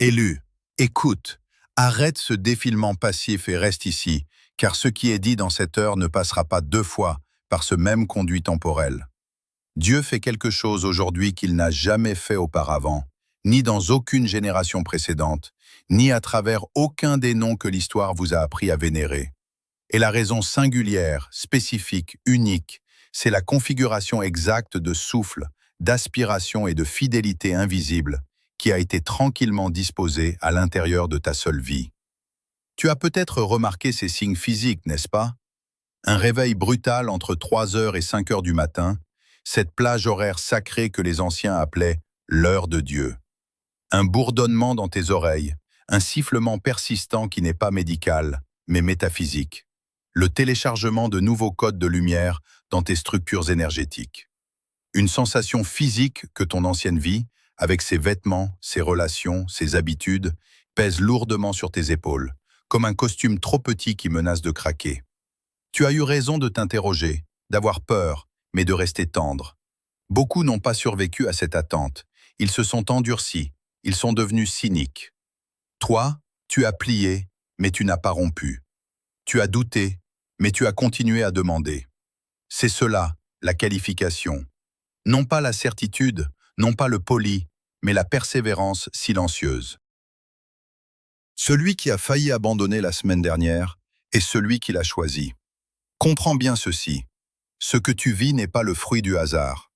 Élu, écoute, arrête ce défilement passif et reste ici, car ce qui est dit dans cette heure ne passera pas deux fois par ce même conduit temporel. Dieu fait quelque chose aujourd'hui qu'il n'a jamais fait auparavant, ni dans aucune génération précédente, ni à travers aucun des noms que l'histoire vous a appris à vénérer. Et la raison singulière, spécifique, unique, c'est la configuration exacte de souffle, d'aspiration et de fidélité invisible qui a été tranquillement disposée à l'intérieur de ta seule vie. Tu as peut-être remarqué ces signes physiques, n'est-ce pas? Un réveil brutal entre 3 heures et 5 heures du matin, cette plage horaire sacrée que les anciens appelaient l'heure de Dieu. Un bourdonnement dans tes oreilles, un sifflement persistant qui n'est pas médical, mais métaphysique. Le téléchargement de nouveaux codes de lumière dans tes structures énergétiques. Une sensation physique que ton ancienne vie, avec ses vêtements, ses relations, ses habitudes, pèse lourdement sur tes épaules, comme un costume trop petit qui menace de craquer. Tu as eu raison de t'interroger, d'avoir peur, mais de rester tendre. Beaucoup n'ont pas survécu à cette attente. Ils se sont endurcis, ils sont devenus cyniques. Toi, tu as plié, mais tu n'as pas rompu. Tu as douté, mais tu as continué à demander. C'est cela, la qualification. Non pas la certitude, non pas le poli, mais la persévérance silencieuse. Celui qui a failli abandonner la semaine dernière est celui qui l'a choisi. Comprends bien ceci. Ce que tu vis n'est pas le fruit du hasard.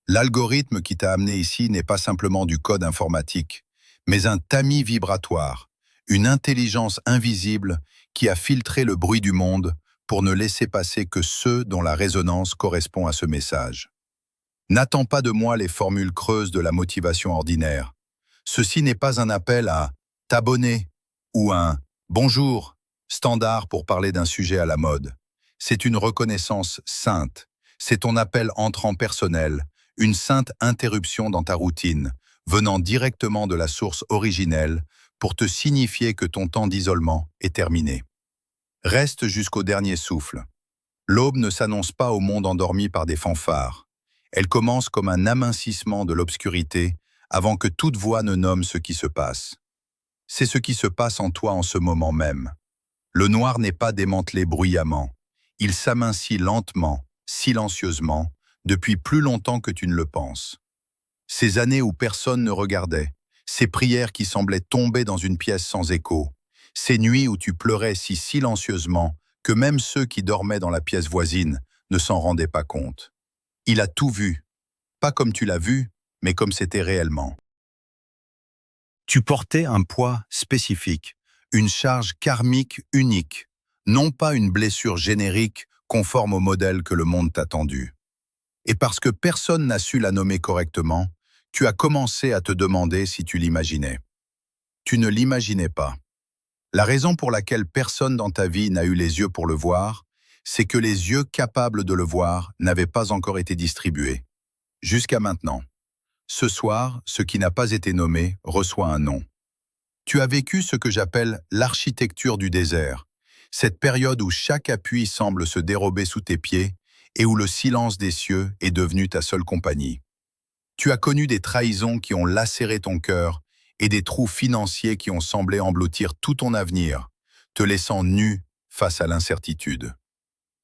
L'algorithme qui t'a amené ici n'est pas simplement du code informatique, mais un tamis vibratoire, une intelligence invisible qui a filtré le bruit du monde pour ne laisser passer que ceux dont la résonance correspond à ce message. N'attends pas de moi les formules creuses de la motivation ordinaire. Ceci n'est pas un appel à t'abonner ou un bonjour standard pour parler d'un sujet à la mode. C'est une reconnaissance sainte. C'est ton appel entrant personnel, une sainte interruption dans ta routine, venant directement de la source originelle pour te signifier que ton temps d'isolement est terminé. Reste jusqu'au dernier souffle. L'aube ne s'annonce pas au monde endormi par des fanfares. Elle commence comme un amincissement de l'obscurité avant que toute voix ne nomme ce qui se passe. C'est ce qui se passe en toi en ce moment même. Le noir n'est pas démantelé bruyamment. Il s'amincit lentement, silencieusement, depuis plus longtemps que tu ne le penses. Ces années où personne ne regardait, ces prières qui semblaient tomber dans une pièce sans écho, ces nuits où tu pleurais si silencieusement que même ceux qui dormaient dans la pièce voisine ne s'en rendaient pas compte. Il a tout vu, pas comme tu l'as vu, mais comme c'était réellement. Tu portais un poids spécifique, une charge karmique unique, non pas une blessure générique conforme au modèle que le monde t'a tendu. Et parce que personne n'a su la nommer correctement, tu as commencé à te demander si tu l'imaginais. Tu ne l'imaginais pas. La raison pour laquelle personne dans ta vie n'a eu les yeux pour le voir, c'est que les yeux capables de le voir n'avaient pas encore été distribués. Jusqu'à maintenant. Ce soir, ce qui n'a pas été nommé reçoit un nom. Tu as vécu ce que j'appelle l'architecture du désert, cette période où chaque appui semble se dérober sous tes pieds et où le silence des cieux est devenu ta seule compagnie. Tu as connu des trahisons qui ont lacéré ton cœur et des trous financiers qui ont semblé engloutir tout ton avenir, te laissant nu face à l'incertitude.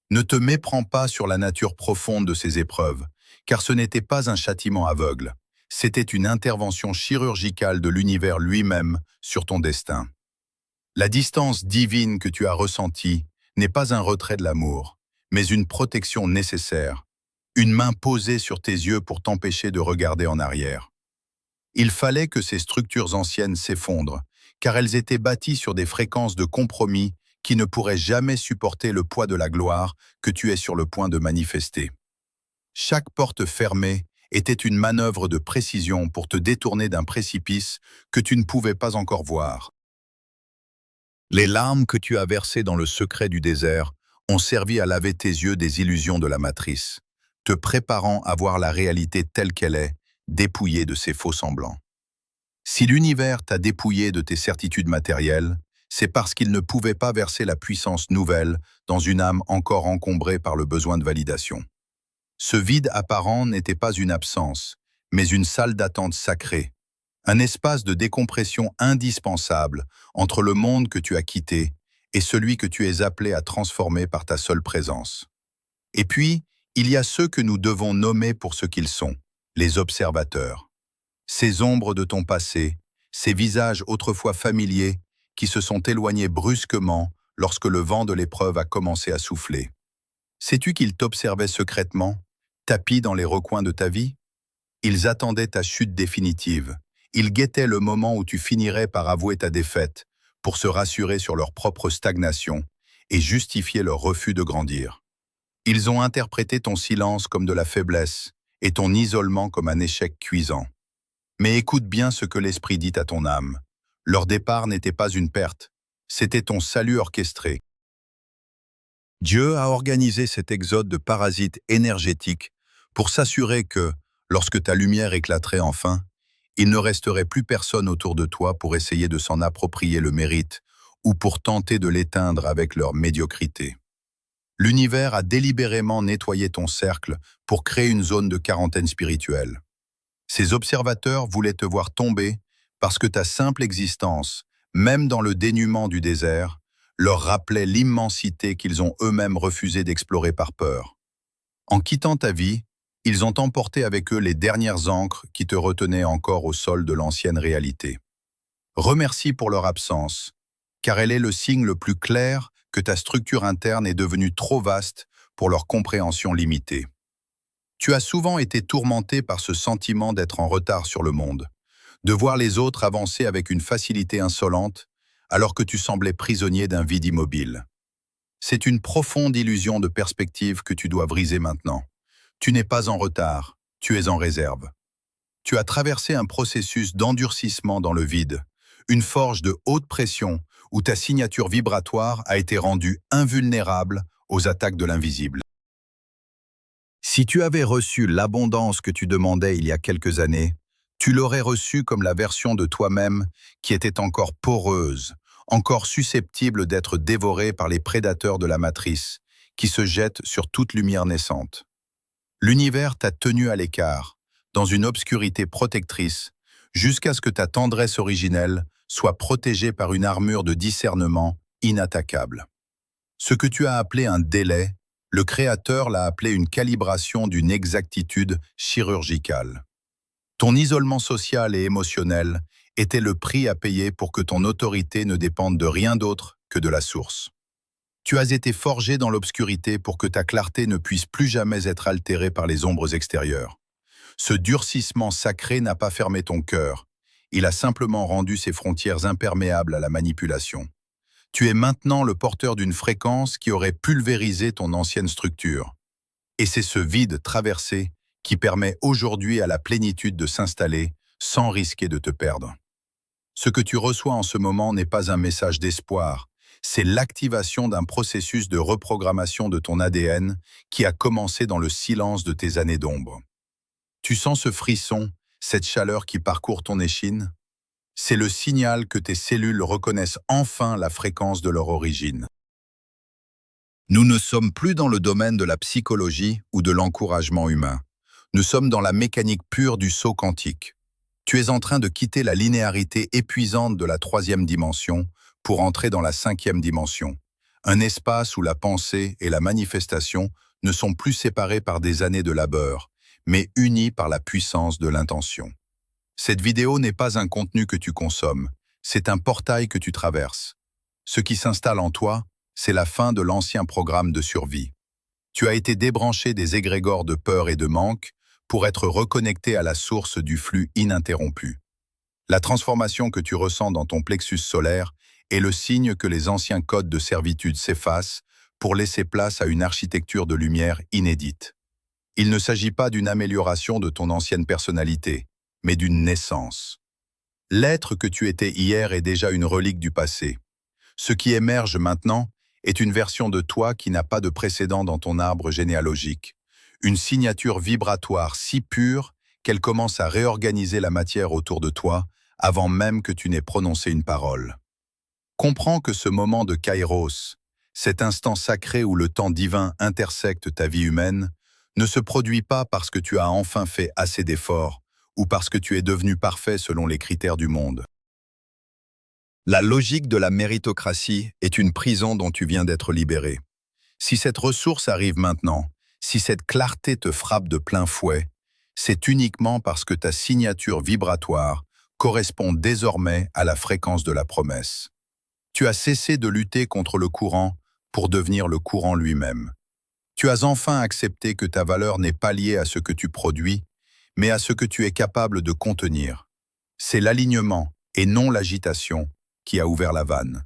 Ne te méprends pas sur la nature profonde de ces épreuves, car ce n'était pas un châtiment aveugle, c'était une intervention chirurgicale de l'univers lui-même sur ton destin. La distance divine que tu as ressentie n'est pas un retrait de l'amour, mais une protection nécessaire, une main posée sur tes yeux pour t'empêcher de regarder en arrière. Il fallait que ces structures anciennes s'effondrent, car elles étaient bâties sur des fréquences de compromis qui ne pourraient jamais supporter le poids de la gloire que tu es sur le point de manifester. Chaque porte fermée était une manœuvre de précision pour te détourner d'un précipice que tu ne pouvais pas encore voir. Les larmes que tu as versées dans le secret du désert ont servi à laver tes yeux des illusions de la matrice, te préparant à voir la réalité telle qu'elle est, dépouillée de ses faux semblants. Si l'univers t'a dépouillé de tes certitudes matérielles, c'est parce qu'il ne pouvait pas verser la puissance nouvelle dans une âme encore encombrée par le besoin de validation. Ce vide apparent n'était pas une absence, mais une salle d'attente sacrée, un espace de décompression indispensable entre le monde que tu as quitté et celui que tu es appelé à transformer par ta seule présence. Et puis, il y a ceux que nous devons nommer pour ce qu'ils sont, les observateurs. Ces ombres de ton passé, ces visages autrefois familiers qui se sont éloignés brusquement lorsque le vent de l'épreuve a commencé à souffler. Sais-tu qu'ils t'observaient secrètement, tapis dans les recoins de ta vie? Ils attendaient ta chute définitive. Ils guettaient le moment où tu finirais par avouer ta défaite, pour se rassurer sur leur propre stagnation et justifier leur refus de grandir. Ils ont interprété ton silence comme de la faiblesse et ton isolement comme un échec cuisant. Mais écoute bien ce que l'esprit dit à ton âme. Leur départ n'était pas une perte, c'était ton salut orchestré. Dieu a organisé cet exode de parasites énergétiques pour s'assurer que, lorsque ta lumière éclaterait enfin, il ne resterait plus personne autour de toi pour essayer de s'en approprier le mérite ou pour tenter de l'éteindre avec leur médiocrité. L'univers a délibérément nettoyé ton cercle pour créer une zone de quarantaine spirituelle. Ces observateurs voulaient te voir tomber parce que ta simple existence, même dans le dénuement du désert, leur rappelait l'immensité qu'ils ont eux-mêmes refusé d'explorer par peur. En quittant ta vie, ils ont emporté avec eux les dernières ancres qui te retenaient encore au sol de l'ancienne réalité. Remercie pour leur absence, car elle est le signe le plus clair que ta structure interne est devenue trop vaste pour leur compréhension limitée. Tu as souvent été tourmenté par ce sentiment d'être en retard sur le monde, de voir les autres avancer avec une facilité insolente, alors que tu semblais prisonnier d'un vide immobile. C'est une profonde illusion de perspective que tu dois briser maintenant. Tu n'es pas en retard, tu es en réserve. Tu as traversé un processus d'endurcissement dans le vide, une forge de haute pression où ta signature vibratoire a été rendue invulnérable aux attaques de l'invisible. Si tu avais reçu l'abondance que tu demandais il y a quelques années, tu l'aurais reçue comme la version de toi-même qui était encore poreuse, encore susceptible d'être dévorée par les prédateurs de la matrice, qui se jettent sur toute lumière naissante. L'univers t'a tenu à l'écart, dans une obscurité protectrice, jusqu'à ce que ta tendresse originelle soit protégée par une armure de discernement inattaquable. Ce que tu as appelé un délai, le Créateur l'a appelé une calibration d'une exactitude chirurgicale. Ton isolement social et émotionnel était le prix à payer pour que ton autorité ne dépende de rien d'autre que de la source. Tu as été forgé dans l'obscurité pour que ta clarté ne puisse plus jamais être altérée par les ombres extérieures. Ce durcissement sacré n'a pas fermé ton cœur, il a simplement rendu ses frontières imperméables à la manipulation. Tu es maintenant le porteur d'une fréquence qui aurait pulvérisé ton ancienne structure. Et c'est ce vide traversé qui permet aujourd'hui à la plénitude de s'installer sans risquer de te perdre. Ce que tu reçois en ce moment n'est pas un message d'espoir, c'est l'activation d'un processus de reprogrammation de ton ADN qui a commencé dans le silence de tes années d'ombre. Tu sens ce frisson, cette chaleur qui parcourt ton échine? C'est le signal que tes cellules reconnaissent enfin la fréquence de leur origine. Nous ne sommes plus dans le domaine de la psychologie ou de l'encouragement humain. Nous sommes dans la mécanique pure du saut quantique. Tu es en train de quitter la linéarité épuisante de la 3e dimension pour entrer dans la 5e dimension, un espace où la pensée et la manifestation ne sont plus séparés par des années de labeur, mais unis par la puissance de l'intention. Cette vidéo n'est pas un contenu que tu consommes, c'est un portail que tu traverses. Ce qui s'installe en toi, c'est la fin de l'ancien programme de survie. Tu as été débranché des égrégores de peur et de manque pour être reconnecté à la source du flux ininterrompu. La transformation que tu ressens dans ton plexus solaire est le signe que les anciens codes de servitude s'effacent pour laisser place à une architecture de lumière inédite. Il ne s'agit pas d'une amélioration de ton ancienne personnalité, mais d'une naissance. L'être que tu étais hier est déjà une relique du passé. Ce qui émerge maintenant est une version de toi qui n'a pas de précédent dans ton arbre généalogique, une signature vibratoire si pure qu'elle commence à réorganiser la matière autour de toi avant même que tu n'aies prononcé une parole. Comprends que ce moment de Kairos, cet instant sacré où le temps divin intersecte ta vie humaine, ne se produit pas parce que tu as enfin fait assez d'efforts ou parce que tu es devenu parfait selon les critères du monde. La logique de la méritocratie est une prison dont tu viens d'être libéré. Si cette ressource arrive maintenant, si cette clarté te frappe de plein fouet, c'est uniquement parce que ta signature vibratoire correspond désormais à la fréquence de la promesse. Tu as cessé de lutter contre le courant pour devenir le courant lui-même. Tu as enfin accepté que ta valeur n'est pas liée à ce que tu produis, mais à ce que tu es capable de contenir. C'est l'alignement, et non l'agitation, qui a ouvert la vanne.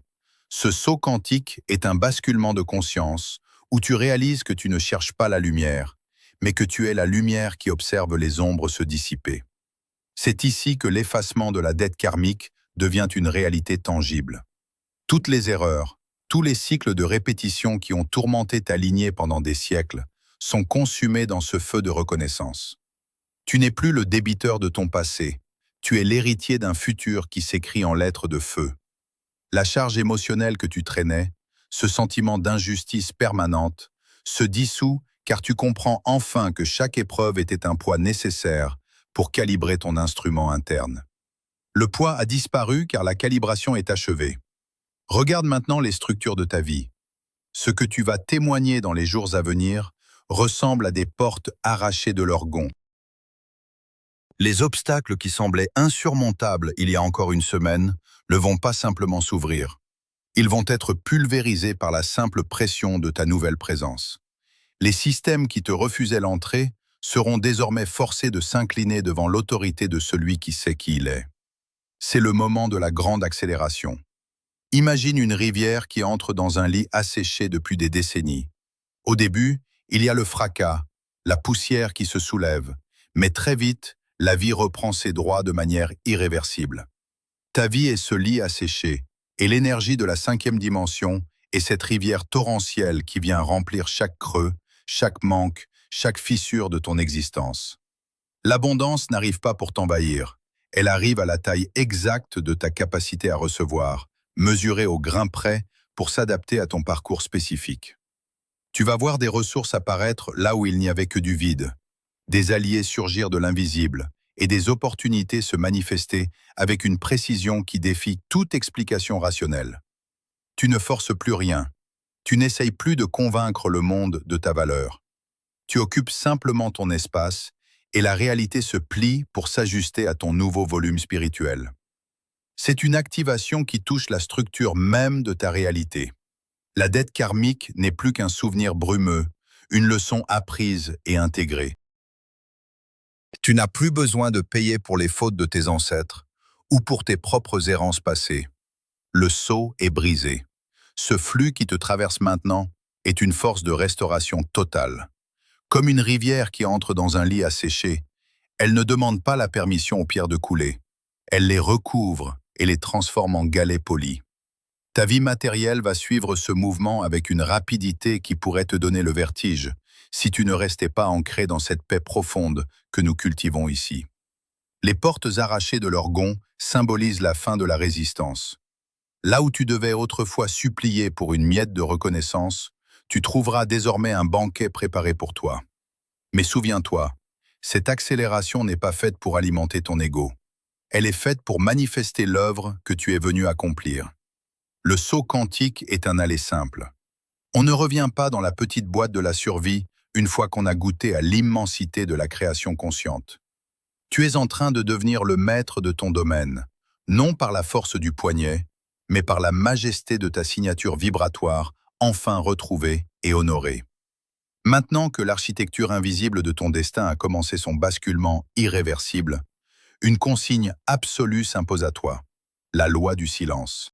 Ce saut quantique est un basculement de conscience où tu réalises que tu ne cherches pas la lumière, mais que tu es la lumière qui observe les ombres se dissiper. C'est ici que l'effacement de la dette karmique devient une réalité tangible. Toutes les erreurs, tous les cycles de répétition qui ont tourmenté ta lignée pendant des siècles sont consumés dans ce feu de reconnaissance. Tu n'es plus le débiteur de ton passé, tu es l'héritier d'un futur qui s'écrit en lettres de feu. La charge émotionnelle que tu traînais, ce sentiment d'injustice permanente, se dissout car tu comprends enfin que chaque épreuve était un poids nécessaire pour calibrer ton instrument interne. Le poids a disparu car la calibration est achevée. Regarde maintenant les structures de ta vie. Ce que tu vas témoigner dans les jours à venir ressemble à des portes arrachées de leur gonds. Les obstacles qui semblaient insurmontables il y a encore une semaine ne vont pas simplement s'ouvrir. Ils vont être pulvérisés par la simple pression de ta nouvelle présence. Les systèmes qui te refusaient l'entrée seront désormais forcés de s'incliner devant l'autorité de celui qui sait qui il est. C'est le moment de la grande accélération. Imagine une rivière qui entre dans un lit asséché depuis des décennies. Au début, il y a le fracas, la poussière qui se soulève, mais très vite, la vie reprend ses droits de manière irréversible. Ta vie est ce lit asséché, et l'énergie de la 5e dimension est cette rivière torrentielle qui vient remplir chaque creux, chaque manque, chaque fissure de ton existence. L'abondance n'arrive pas pour t'envahir, elle arrive à la taille exacte de ta capacité à recevoir, mesurée au grain près pour s'adapter à ton parcours spécifique. Tu vas voir des ressources apparaître là où il n'y avait que du vide, des alliés surgir de l'invisible et des opportunités se manifester avec une précision qui défie toute explication rationnelle. Tu ne forces plus rien, tu n'essayes plus de convaincre le monde de ta valeur. Tu occupes simplement ton espace et la réalité se plie pour s'ajuster à ton nouveau volume spirituel. C'est une activation qui touche la structure même de ta réalité. La dette karmique n'est plus qu'un souvenir brumeux, une leçon apprise et intégrée. Tu n'as plus besoin de payer pour les fautes de tes ancêtres ou pour tes propres errances passées. Le sceau est brisé. Ce flux qui te traverse maintenant est une force de restauration totale. Comme une rivière qui entre dans un lit asséché, elle ne demande pas la permission aux pierres de couler. Elle les recouvre et les transforme en galets polis. Ta vie matérielle va suivre ce mouvement avec une rapidité qui pourrait te donner le vertige, si tu ne restais pas ancré dans cette paix profonde que nous cultivons ici. Les portes arrachées de leurs gonds symbolisent la fin de la résistance. Là où tu devais autrefois supplier pour une miette de reconnaissance, tu trouveras désormais un banquet préparé pour toi. Mais souviens-toi, cette accélération n'est pas faite pour alimenter ton ego. Elle est faite pour manifester l'œuvre que tu es venu accomplir. Le saut quantique est un aller simple. On ne revient pas dans la petite boîte de la survie une fois qu'on a goûté à l'immensité de la création consciente. Tu es en train de devenir le maître de ton domaine, non par la force du poignet, mais par la majesté de ta signature vibratoire, enfin retrouvée et honorée. Maintenant que l'architecture invisible de ton destin a commencé son basculement irréversible, une consigne absolue s'impose à toi, la loi du silence.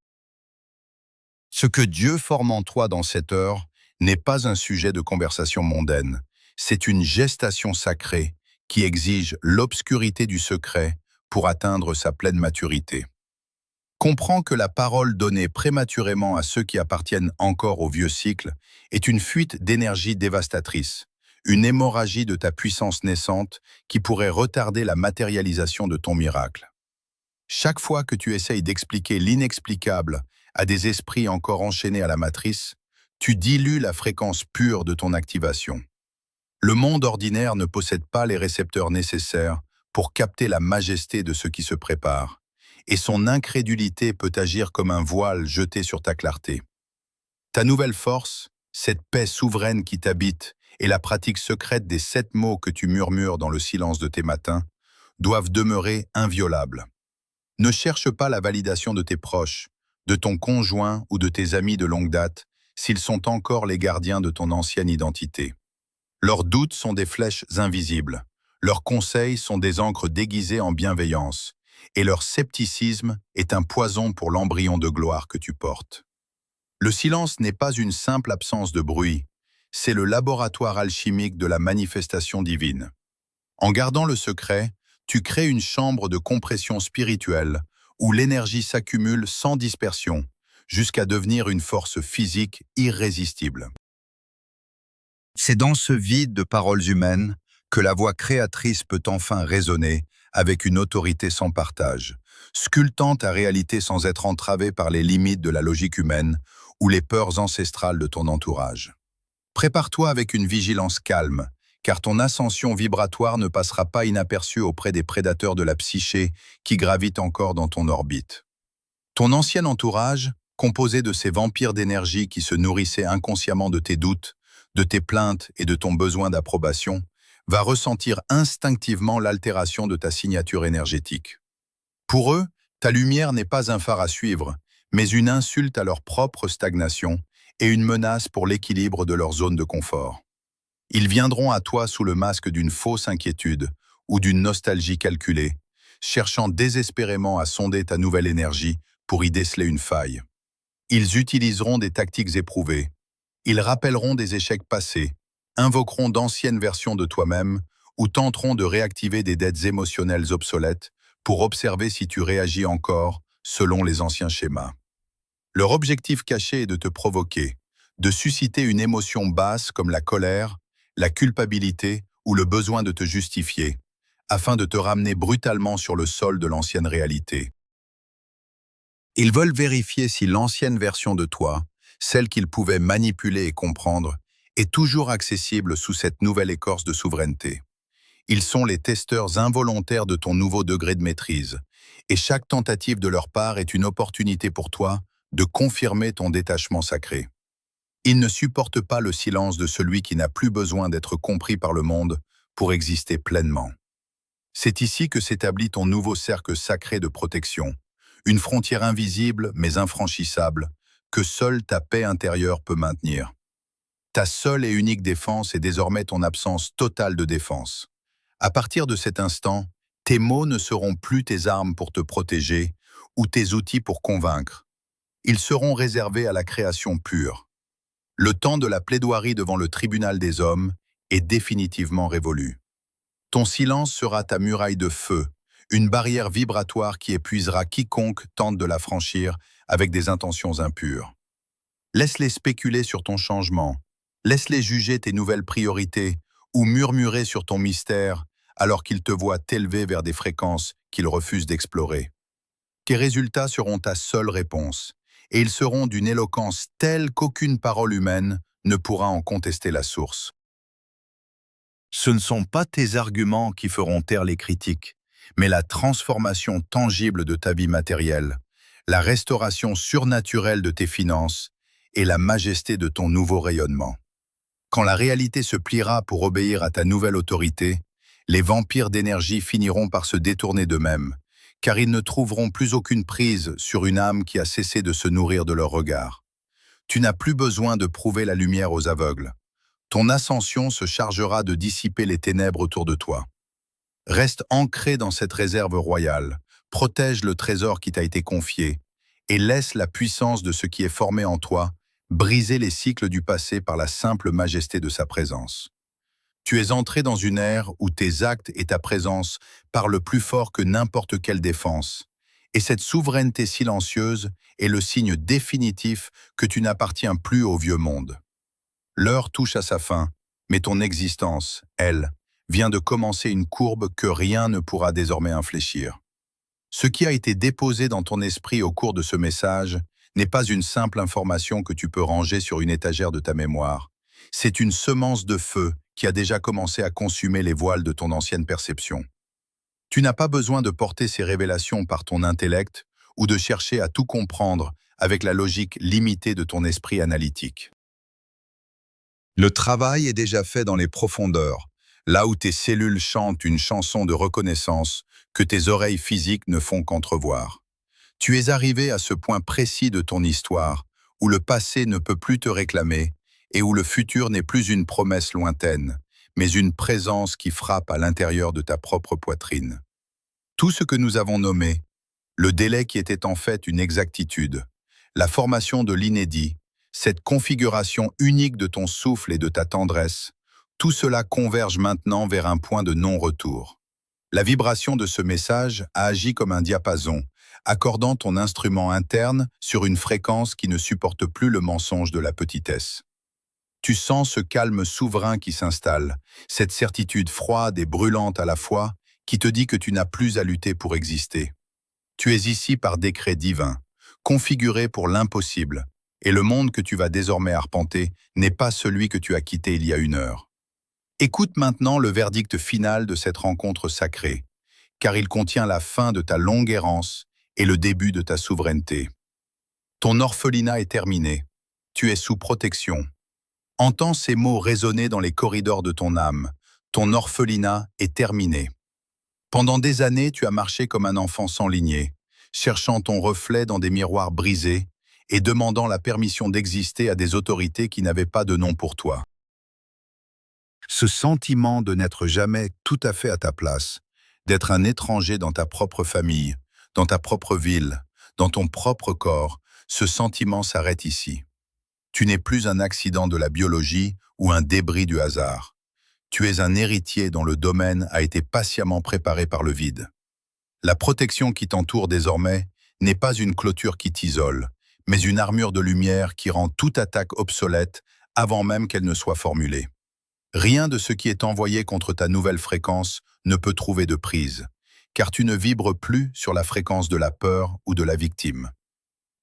Ce que Dieu forme en toi dans cette heure n'est pas un sujet de conversation mondaine, c'est une gestation sacrée qui exige l'obscurité du secret pour atteindre sa pleine maturité. Comprends que la parole donnée prématurément à ceux qui appartiennent encore au vieux cycle est une fuite d'énergie dévastatrice, une hémorragie de ta puissance naissante qui pourrait retarder la matérialisation de ton miracle. Chaque fois que tu essayes d'expliquer l'inexplicable à des esprits encore enchaînés à la matrice, tu dilues la fréquence pure de ton activation. Le monde ordinaire ne possède pas les récepteurs nécessaires pour capter la majesté de ce qui se prépare, et son incrédulité peut agir comme un voile jeté sur ta clarté. Ta nouvelle force, cette paix souveraine qui t'habite et la pratique secrète des 7 mots que tu murmures dans le silence de tes matins, doivent demeurer inviolables. Ne cherche pas la validation de tes proches, de ton conjoint ou de tes amis de longue date, s'ils sont encore les gardiens de ton ancienne identité. Leurs doutes sont des flèches invisibles, leurs conseils sont des encres déguisées en bienveillance, et leur scepticisme est un poison pour l'embryon de gloire que tu portes. Le silence n'est pas une simple absence de bruit, c'est le laboratoire alchimique de la manifestation divine. En gardant le secret, tu crées une chambre de compression spirituelle où l'énergie s'accumule sans dispersion, jusqu'à devenir une force physique irrésistible. C'est dans ce vide de paroles humaines que la voix créatrice peut enfin résonner avec une autorité sans partage, sculptant ta réalité sans être entravée par les limites de la logique humaine ou les peurs ancestrales de ton entourage. Prépare-toi avec une vigilance calme, car ton ascension vibratoire ne passera pas inaperçue auprès des prédateurs de la psyché qui gravitent encore dans ton orbite. Ton ancien entourage, composé de ces vampires d'énergie qui se nourrissaient inconsciemment de tes doutes, de tes plaintes et de ton besoin d'approbation, va ressentir instinctivement l'altération de ta signature énergétique. Pour eux, ta lumière n'est pas un phare à suivre, mais une insulte à leur propre stagnation et une menace pour l'équilibre de leur zone de confort. Ils viendront à toi sous le masque d'une fausse inquiétude ou d'une nostalgie calculée, cherchant désespérément à sonder ta nouvelle énergie pour y déceler une faille. Ils utiliseront des tactiques éprouvées. Ils rappelleront des échecs passés, invoqueront d'anciennes versions de toi-même ou tenteront de réactiver des dettes émotionnelles obsolètes pour observer si tu réagis encore selon les anciens schémas. Leur objectif caché est de te provoquer, de susciter une émotion basse comme la colère, la culpabilité ou le besoin de te justifier, afin de te ramener brutalement sur le sol de l'ancienne réalité. Ils veulent vérifier si l'ancienne version de toi, celle qu'ils pouvaient manipuler et comprendre, est toujours accessible sous cette nouvelle écorce de souveraineté. Ils sont les testeurs involontaires de ton nouveau degré de maîtrise, et chaque tentative de leur part est une opportunité pour toi de confirmer ton détachement sacré. Ils ne supportent pas le silence de celui qui n'a plus besoin d'être compris par le monde pour exister pleinement. C'est ici que s'établit ton nouveau cercle sacré de protection, une frontière invisible mais infranchissable que seule ta paix intérieure peut maintenir. Ta seule et unique défense est désormais ton absence totale de défense. À partir de cet instant, tes mots ne seront plus tes armes pour te protéger ou tes outils pour convaincre. Ils seront réservés à la création pure. Le temps de la plaidoirie devant le tribunal des hommes est définitivement révolu. Ton silence sera ta muraille de feu, une barrière vibratoire qui épuisera quiconque tente de la franchir avec des intentions impures. Laisse-les spéculer sur ton changement, laisse-les juger tes nouvelles priorités ou murmurer sur ton mystère alors qu'ils te voient t'élever vers des fréquences qu'ils refusent d'explorer. Tes résultats seront ta seule réponse, et ils seront d'une éloquence telle qu'aucune parole humaine ne pourra en contester la source. Ce ne sont pas tes arguments qui feront taire les critiques, mais la transformation tangible de ta vie matérielle, la restauration surnaturelle de tes finances et la majesté de ton nouveau rayonnement. Quand la réalité se pliera pour obéir à ta nouvelle autorité, les vampires d'énergie finiront par se détourner d'eux-mêmes, car ils ne trouveront plus aucune prise sur une âme qui a cessé de se nourrir de leur regard. Tu n'as plus besoin de prouver la lumière aux aveugles. Ton ascension se chargera de dissiper les ténèbres autour de toi. Reste ancré dans cette réserve royale, protège le trésor qui t'a été confié, et laisse la puissance de ce qui est formé en toi briser les cycles du passé par la simple majesté de sa présence. Tu es entré dans une ère où tes actes et ta présence parlent plus fort que n'importe quelle défense, et cette souveraineté silencieuse est le signe définitif que tu n'appartiens plus au vieux monde. L'heure touche à sa fin, mais ton existence, elle, vient de commencer une courbe que rien ne pourra désormais infléchir. Ce qui a été déposé dans ton esprit au cours de ce message n'est pas une simple information que tu peux ranger sur une étagère de ta mémoire. C'est une semence de feu qui a déjà commencé à consumer les voiles de ton ancienne perception. Tu n'as pas besoin de porter ces révélations par ton intellect ou de chercher à tout comprendre avec la logique limitée de ton esprit analytique. Le travail est déjà fait dans les profondeurs, là où tes cellules chantent une chanson de reconnaissance que tes oreilles physiques ne font qu'entrevoir. Tu es arrivé à ce point précis de ton histoire, où le passé ne peut plus te réclamer et où le futur n'est plus une promesse lointaine, mais une présence qui frappe à l'intérieur de ta propre poitrine. Tout ce que nous avons nommé, le délai qui était en fait une exactitude, la formation de l'inédit, cette configuration unique de ton souffle et de ta tendresse, tout cela converge maintenant vers un point de non-retour. La vibration de ce message a agi comme un diapason, accordant ton instrument interne sur une fréquence qui ne supporte plus le mensonge de la petitesse. Tu sens ce calme souverain qui s'installe, cette certitude froide et brûlante à la fois qui te dit que tu n'as plus à lutter pour exister. Tu es ici par décret divin, configuré pour l'impossible, et le monde que tu vas désormais arpenter n'est pas celui que tu as quitté il y a 1 heure. Écoute maintenant le verdict final de cette rencontre sacrée, car il contient la fin de ta longue errance et le début de ta souveraineté. Ton orphelinat est terminé, tu es sous protection. Entends ces mots résonner dans les corridors de ton âme, ton orphelinat est terminé. Pendant des années, tu as marché comme un enfant sans lignée, cherchant ton reflet dans des miroirs brisés et demandant la permission d'exister à des autorités qui n'avaient pas de nom pour toi. Ce sentiment de n'être jamais tout à fait à ta place, d'être un étranger dans ta propre famille, dans ta propre ville, dans ton propre corps, ce sentiment s'arrête ici. Tu n'es plus un accident de la biologie ou un débris du hasard. Tu es un héritier dont le domaine a été patiemment préparé par le vide. La protection qui t'entoure désormais n'est pas une clôture qui t'isole, mais une armure de lumière qui rend toute attaque obsolète avant même qu'elle ne soit formulée. Rien de ce qui est envoyé contre ta nouvelle fréquence ne peut trouver de prise, car tu ne vibres plus sur la fréquence de la peur ou de la victime.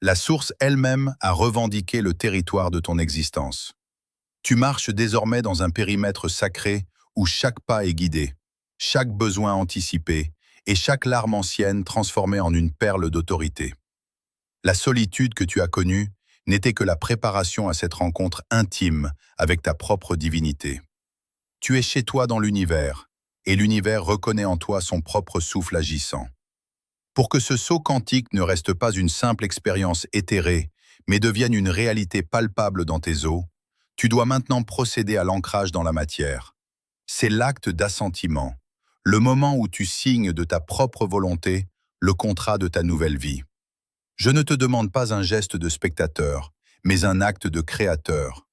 La source elle-même a revendiqué le territoire de ton existence. Tu marches désormais dans un périmètre sacré où chaque pas est guidé, chaque besoin anticipé et chaque larme ancienne transformée en une perle d'autorité. La solitude que tu as connue n'était que la préparation à cette rencontre intime avec ta propre divinité. Tu es chez toi dans l'univers, et l'univers reconnaît en toi son propre souffle agissant. Pour que ce saut quantique ne reste pas une simple expérience éthérée, mais devienne une réalité palpable dans tes os, tu dois maintenant procéder à l'ancrage dans la matière. C'est l'acte d'assentiment, le moment où tu signes de ta propre volonté le contrat de ta nouvelle vie. Je ne te demande pas un geste de spectateur, mais un acte de créateur.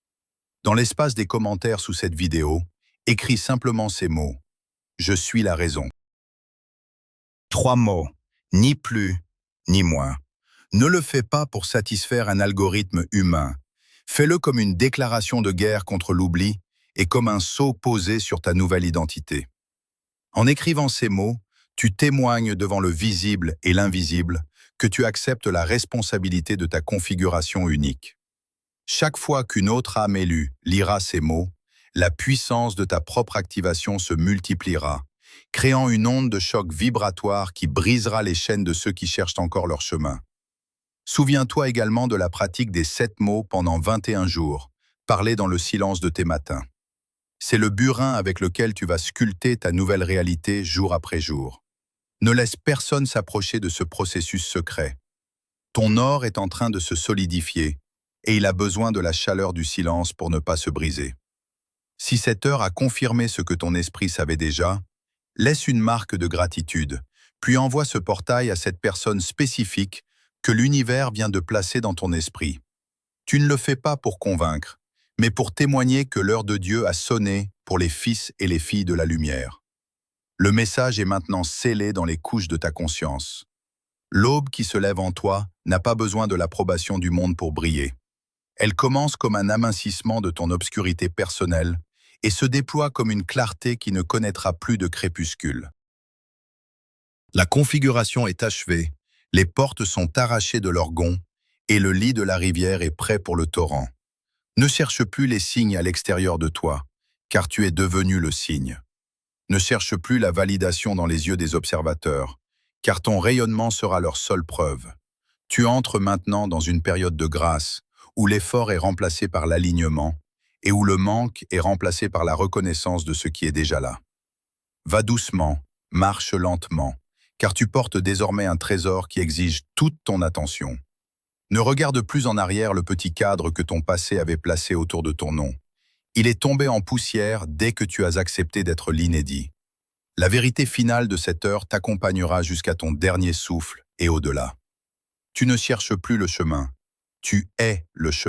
Dans l'espace des commentaires sous cette vidéo, écris simplement ces mots. Je suis la raison. 3 mots, ni plus, ni moins. Ne le fais pas pour satisfaire un algorithme humain. Fais-le comme une déclaration de guerre contre l'oubli et comme un sceau posé sur ta nouvelle identité. En écrivant ces mots, tu témoignes devant le visible et l'invisible que tu acceptes la responsabilité de ta configuration unique. Chaque fois qu'une autre âme élue lira ces mots, la puissance de ta propre activation se multipliera, créant une onde de choc vibratoire qui brisera les chaînes de ceux qui cherchent encore leur chemin. Souviens-toi également de la pratique des 7 mots pendant 21 jours, parlés dans le silence de tes matins. C'est le burin avec lequel tu vas sculpter ta nouvelle réalité jour après jour. Ne laisse personne s'approcher de ce processus secret. Ton or est en train de se solidifier et il a besoin de la chaleur du silence pour ne pas se briser. Si cette heure a confirmé ce que ton esprit savait déjà, laisse une marque de gratitude, puis envoie ce portail à cette personne spécifique que l'univers vient de placer dans ton esprit. Tu ne le fais pas pour convaincre, mais pour témoigner que l'heure de Dieu a sonné pour les fils et les filles de la lumière. Le message est maintenant scellé dans les couches de ta conscience. L'aube qui se lève en toi n'a pas besoin de l'approbation du monde pour briller. Elle commence comme un amincissement de ton obscurité personnelle et se déploie comme une clarté qui ne connaîtra plus de crépuscule. La configuration est achevée, les portes sont arrachées de leurs gonds et le lit de la rivière est prêt pour le torrent. Ne cherche plus les signes à l'extérieur de toi, car tu es devenu le signe. Ne cherche plus la validation dans les yeux des observateurs, car ton rayonnement sera leur seule preuve. Tu entres maintenant dans une période de grâce, où l'effort est remplacé par l'alignement, et où le manque est remplacé par la reconnaissance de ce qui est déjà là. Va doucement, marche lentement, car tu portes désormais un trésor qui exige toute ton attention. Ne regarde plus en arrière le petit cadre que ton passé avait placé autour de ton nom. Il est tombé en poussière dès que tu as accepté d'être l'inédit. La vérité finale de cette heure t'accompagnera jusqu'à ton dernier souffle et au-delà. Tu ne cherches plus le chemin, tu es le chemin.